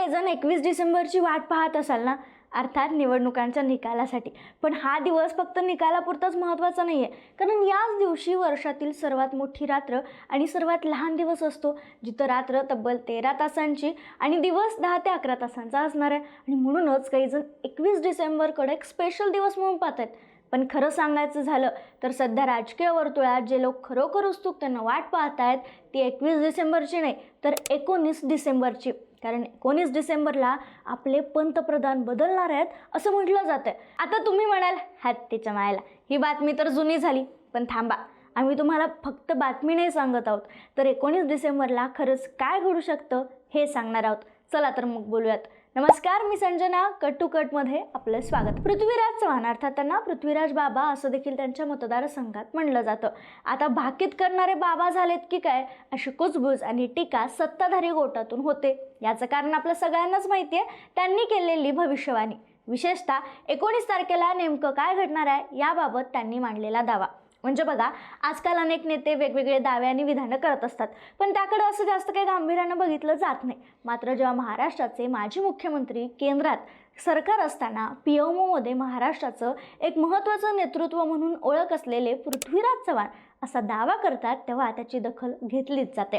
काही जण 21 डिसेंबरची वाट पाहत असाल ना, अर्थात निवडणुकांच्या निकालासाठी. पण हा दिवस फक्त निकालापुरताच महत्त्वाचा नाही आहे, कारण याच दिवशी वर्षातील सर्वात मोठी रात्र आणि सर्वात लहान दिवस असतो, जिथं रात्र तब्बल 13 तासांची आणि दिवस 10 ते 11 तासांचा असणार आहे. आणि म्हणूनच काही जण 21 डिसेंबरकडे एक स्पेशल दिवस म्हणून पाहत आहेत. पण खरं सांगायचं झालं तर सध्या राजकीय वर्तुळात जे लोक खरोखर उत्सुकतेनं वाट पाहत आहेत ती 21 डिसेंबरची नाही, तर 19 डिसेंबरची. कारण 19 डिसेंबरला आपले पंतप्रधान बदलणार आहेत असं म्हटलं जातं. आता तुम्ही म्हणाल, हत्तीच्या मायला, ही बातमी तर जुनी झाली. पण थांबा, आम्ही तुम्हाला फक्त बातमी नाही सांगत आहोत, तर 19 डिसेंबरला खरंच काय घडू शकतं हे सांगणार आहोत. चला तर मग बोलूयात. नमस्कार, मी संजना. कट टू कटमध्ये आपलं स्वागत. पृथ्वीराज चव्हाण, अर्थात त्यांना पृथ्वीराज बाबा असं देखील त्यांच्या मतदारसंघात म्हणलं जातं. आता भाकीत करणारे बाबा झालेत की काय, अशी कुजबुज आणि टीका सत्ताधारी गोटातून होते. याचं कारण आपल्या सगळ्यांनाच माहिती आहे, त्यांनी केलेली भविष्यवाणी. विशेषतः 19 तारखेला नेमकं काय घडणार आहे याबाबत त्यांनी मांडलेला दावा. म्हणजे बघा, आजकाल अनेक नेते वेगवेगळे दावे आणि विधानं करत असतात, पण त्याकडे असं जास्त काही गांभीर्यानं बघितलं जात नाही. मात्र जेव्हा महाराष्ट्राचे माजी मुख्यमंत्री केंद्रात सरकार असताना PMOमध्ये महाराष्ट्राचं एक महत्त्वाचं नेतृत्व म्हणून ओळख असलेले पृथ्वीराज चव्हाण असा दावा करतात, तेव्हा त्याची दखल घेतलीच जाते.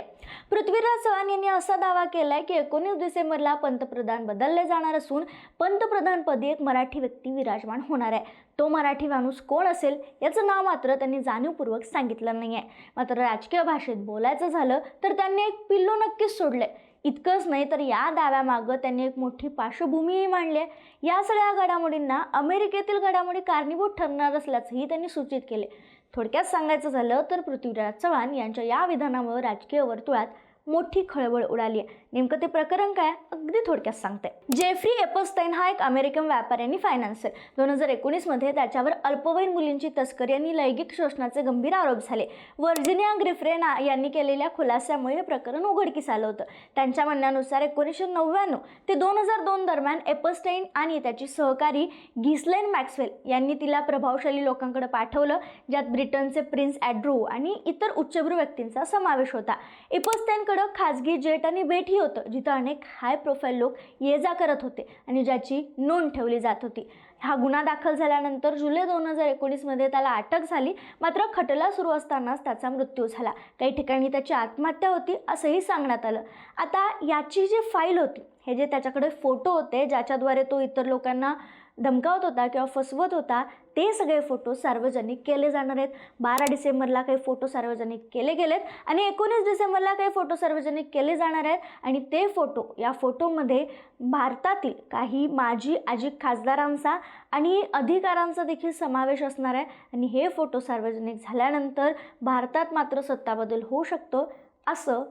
पृथ्वीराज चव्हाण यांनी असा दावा केलाय की 19 डिसेंबरला पंतप्रधान बदलले जाणार असून पंतप्रधानपदी एक मराठी व्यक्ती विराजमान होणार आहे. तो मराठी माणूस कोण असेल याचं नाव मात्र त्यांनी जाणीवपूर्वक सांगितलं नाही आहे. मात्र राजकीय भाषेत बोलायचं झालं तर त्यांनी एक पिल्लू नक्कीच सोडले. इतकंच नाही तर या दाव्यामागं त्यांनी एक मोठी पार्श्वभूमीही मांडली आहे. या सगळ्या घडामोडींना अमेरिकेतील घडामोडी कारणीभूत ठरणार असल्याचंही त्यांनी सूचित केले. थोडक्यात सांगायचं झालं तर पृथ्वीराज चव्हाण यांच्या या विधानामुळे राजकीय वर्तुळात मोठी खळबळ उडाली आहे. नेमकं ते प्रकरण काय, अगदी थोडक्यात सांगते. जेफ्री एपस्टाईन हा एक अमेरिकन व्यापारी आणि फायनान्सर. 2019 मध्ये त्याच्यावर अल्पवयीन मुलींची तस्करी आणि लैंगिक शोषणाचे गंभीर आरोप झाले. व्हर्जिनिया ग्रिफ्रेन यांनी केलेल्या खुलास्यामुळे हे प्रकरण उघडकीस आलं होतं. त्यांच्या म्हणण्यानुसार 1999 ते 2002 दरम्यान एपस्टाईन आणि त्याची सहकारी घिस्लेन मॅक्सवेल यांनी तिला प्रभावशाली लोकांकडे पाठवलं, ज्यात ब्रिटनचे प्रिन्स अँड्रू आणि इतर उच्चभ्रू व्यक्तींचा समावेश होता. एपस्टाईनकडे खाजगी जेट आणि बेटही होतं, जिथं अनेक हाय प्रोफाईल लोक ये जा करत होते आणि ज्याची नोंद ठेवली जात होती. हा गुन्हा दाखल झाल्यानंतर जुलै 2019 मध्ये त्याला अटक झाली. मात्र खटला सुरू असतानाच त्याचा मृत्यू झाला. काही ठिकाणी त्याची आत्महत्या होती असंही सांगण्यात आलं. आता याची जी फाईल होती, हे जे त्याच्याकडे फोटो होते ज्याच्याद्वारे तो इतर लोकांना धमकावत होता किंवा फसवत होता, ते सगळे फोटो सार्वजनिक केले जाणार आहेत. 12 डिसेंबरला काही फोटो सार्वजनिक केले गेलेत आणि 19 डिसेंबरला काही फोटो सार्वजनिक केले जाणार आहेत. आणि ते फोटो, या फोटोमध्ये भारतातील काही माजी खासदारांचा आणि अधिकाऱ्यांचा देखील समावेश असणार आहे. आणि हे फोटो सार्वजनिक झाल्यानंतर भारतात मात्र सत्ताबदल होऊ शकतो, असं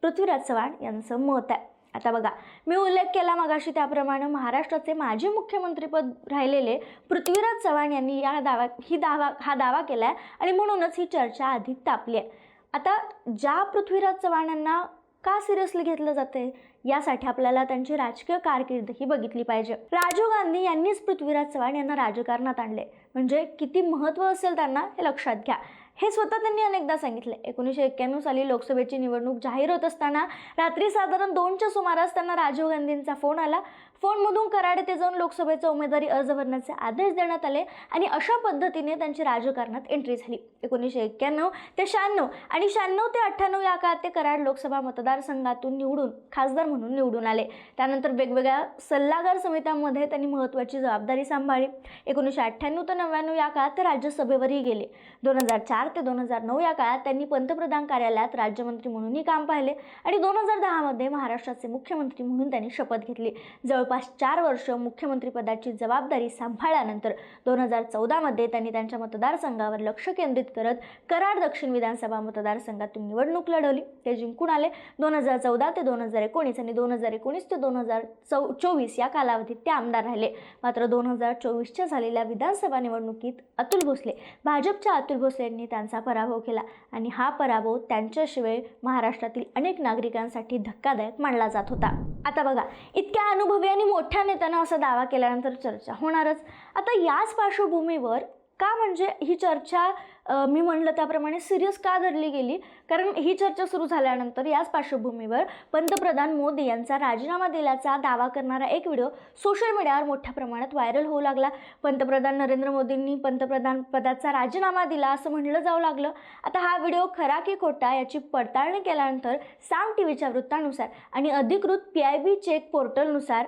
पृथ्वीराज चव्हाण यांचं मत आहे. आता बघा, मी उल्लेख केला मगाशी त्याप्रमाणे महाराष्ट्राचे माजी मुख्यमंत्रीपद राहिलेले पृथ्वीराज चव्हाण यांनी हा दावा केला आहे आणि म्हणूनच ही चर्चा अधिक तापली आहे. आता ज्या पृथ्वीराज चव्हाणांना का सिरियसली घेतलं जाते यासाठी आपल्याला त्यांची राजकीय कारकीर्द ही बघितली पाहिजे. राजीव गांधी यांनीच पृथ्वीराज चव्हाण यांना राजकारणात आणले, म्हणजे किती महत्त्व असेल त्यांना हे लक्षात घ्या. हे स्वतः त्यांनी अनेकदा सांगितले. 1991 साली लोकसभेची निवडणूक जाहीर होत असताना रात्री साधारण 2च्या सुमारास त्यांना राजीव गांधींचा फोन आला. फोनमधून कराड येथे जाऊन लोकसभेचा उमेदवारी अर्ज भरण्याचे आदेश देण्यात आले आणि अशा पद्धतीने त्यांची राजकारणात एंट्री झाली. 1991 ते 96 आणि 96 ते 98 या काळात ते कराड लोकसभा मतदारसंघातून निवडून खासदार म्हणून निवडून आले. त्यानंतर वेगवेगळ्या सल्लागार समित्यांमध्ये त्यांनी महत्त्वाची जबाबदारी सांभाळली. 1998 ते 99 या काळात ते राज्यसभेवरही गेले. 2004 ते 2009 या काळात त्यांनी पंतप्रधान कार्यालयात राज्यमंत्री म्हणूनही काम पाहिले आणि 2010 मध्ये महाराष्ट्राचे मुख्यमंत्री म्हणून त्यांनी शपथ घेतली. जवळपास 4 वर्ष मुख्यमंत्रीपदाची जबाबदारी सांभाळल्यानंतर 2014 मध्ये त्यांनी त्यांच्या मतदारसंघावर लक्ष केंद्रित करत कराड दक्षिण विधानसभा मतदारसंघातून निवडणूक लढवली. ते जिंकून आले. 2014 ते 2019 आणि 2019 ते 2024 या कालावधीत ते आमदार राहिले. मात्र 2024च्या झालेल्या विधानसभा निवडणुकीत अतुल भोसले, भाजपच्या अतुल भोसले यांनी त्यांचा पराभव केला आणि हा पराभव त्यांच्याशिवाय महाराष्ट्रातील अनेक नागरिकांसाठी धक्कादायक मानला जात होता. आता बघा, इतक्या अनुभवी आणि मोठ्या नेत्यानं असा दावा केल्यानंतर चर्चा होणारच. आता याच पार्श्वभूमीवर का म्हणजे ही चर्चा मी म्हणलं त्याप्रमाणे सिरियस का धरली गेली, कारण ही चर्चा सुरू झाल्यानंतर याच पार्श्वभूमीवर पंतप्रधान मोदी यांचा राजीनामा दिल्याचा दावा करणारा एक व्हिडिओ सोशल मीडियावर मोठ्या प्रमाणात व्हायरल होऊ लागला. पंतप्रधान नरेंद्र मोदींनी पंतप्रधान पदाचा राजीनामा दिला असं म्हटलं जाऊ लागलं. आता हा व्हिडिओ खरा की खोटा याची पडताळणी केल्यानंतर साम टीव्हीच्या वृत्तानुसार आणि अधिकृत PIB चेक पोर्टलनुसार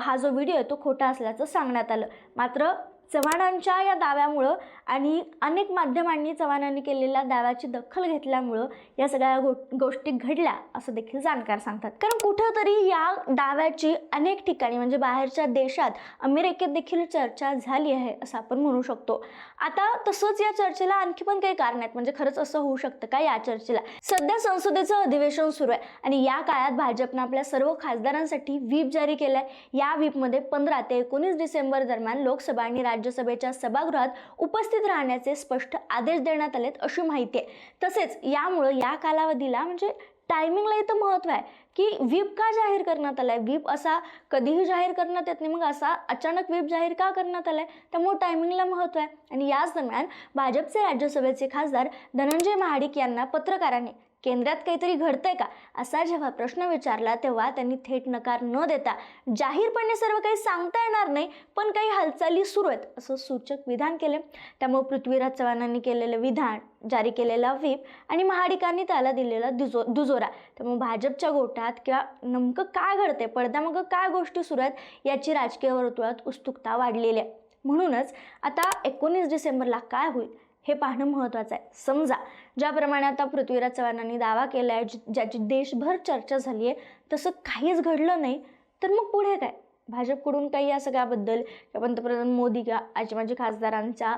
हा जो व्हिडिओ आहे तो खोटा असल्याचं सांगण्यात आलं. मात्र चव्हाणांच्या या दाव्यामुळं आणि अनेक माध्यमांनी चव्हाणांनी केलेल्या दाव्याची दखल घेतल्यामुळं या सगळ्या गोष्टी घडल्या असं देखील जाणकार सांगतात. कारण कुठंतरी या दाव्याची अनेक ठिकाणी म्हणजे बाहेरच्या देशात, अमेरिकेत देखील चर्चा झाली आहे असं आपण म्हणू शकतो. आता तसंच या चर्चेला आणखी पण काही कारण आहेत. म्हणजे खरंच असं होऊ शकतं का या चर्चेला? सध्या संसदेचं अधिवेशन सुरू आहे आणि या काळात भाजपनं आपल्या सर्व खासदारांसाठी व्हीप जारी केलाय. या व्हीपमध्ये 15 ते 19 डिसेंबर दरम्यान लोकसभा आणि राज्यसभेच्या सभागृहात उपस्थित राहण्याचे स्पष्ट आदेश देण्यात आलेत अशी माहिती आहे. तसेच यामुळं या कालावधीला म्हणजे टायमिंगला इथं महत्त्व आहे की व्हीप का जाहीर करण्यात आलाय. व्हीप असा कधीही जाहीर करण्यात येत नाही, मग असा अचानक व्हीप जाहीर का करण्यात आलाय? त्यामुळे टायमिंगला महत्त्व आहे. आणि याच दरम्यान भाजपचे राज्यसभेचे खासदार धनंजय महाडिक यांना पत्रकारांनी केंद्रात काहीतरी घडतंय का असा जेव्हा प्रश्न विचारला तेव्हा त्यांनी थेट नकार न देता जाहीरपणे सर्व काही सांगता येणार नाही पण काही हालचाली सुरू आहेत असं सूचक विधान केले. त्यामुळे पृथ्वीराज चव्हाणांनी केलेलं विधान, जारी केलेला व्हीप आणि महाडिकांनी त्याला दिलेला दुजोरा, त्यामुळे भाजपच्या गोटात किंवा नेमकं काय घडतंय, पडद्यामागं काय गोष्टी सुरू आहेत याची राजकीय वर्तुळात उत्सुकता वाढलेली आहे. म्हणूनच आता 19 डिसेंबरला काय होईल हे पाहणं महत्त्वाचं आहे. समजा ज्याप्रमाणे आता पृथ्वीराज चव्हाणांनी दावा केला आहे, ज्याची देशभर चर्चा झाली आहे, तसं काहीच घडलं नाही तर मग पुढे काय? भाजपकडून काही या सगळ्याबद्दल पंतप्रधान मोदी किंवा माजी खासदारांचा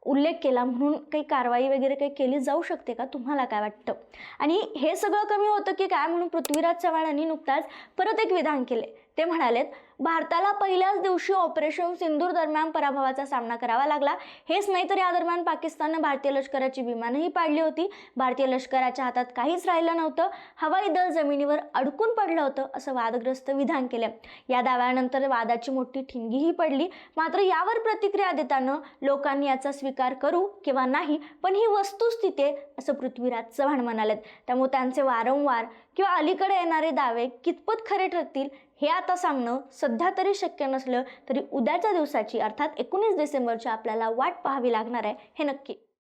उल्लेख केला म्हणून काही कारवाई वगैरे काही केली जाऊ शकते का? तुम्हाला काय वाटतं? आणि हे सगळं कमी होतं की काय म्हणून पृथ्वीराज चव्हाणांनी नुकताच परत एक विधान केले. ते म्हणालेत, भारताला पहिल्याच दिवशी ऑपरेशन सिंदूर दरम्यान पराभवाचा सामना करावा लागला. हेच नाही तर या दरम्यान पाकिस्ताननं भारतीय लष्कराची विमानंही पाडली होती. भारतीय लष्कराच्या हातात काहीच राहिलं नव्हतं. हवाई दल जमिनीवर अडकून पडलं होतं असं वादग्रस्त विधान केलं. या दाव्यानंतर वादाची मोठी ठिणगीही पडली. मात्र यावर प्रतिक्रिया देताना लोकांनी याचा स्वीकार करू किंवा नाही पण ही वस्तुस्थिती आहे असं पृथ्वीराज चव्हाण म्हणालेत. त्यामुळे त्यांचे वारंवार किंवा अलीकडे येणारे दावे कितपत खरे ठरतील हे आता सांगणं सध्या तरी शक्य नसलं तरी उद्याच्या दिवसाची अर्थात 19 डिसेंबरची आपल्याला वाट पाहावी लागणार आहे हे नक्की.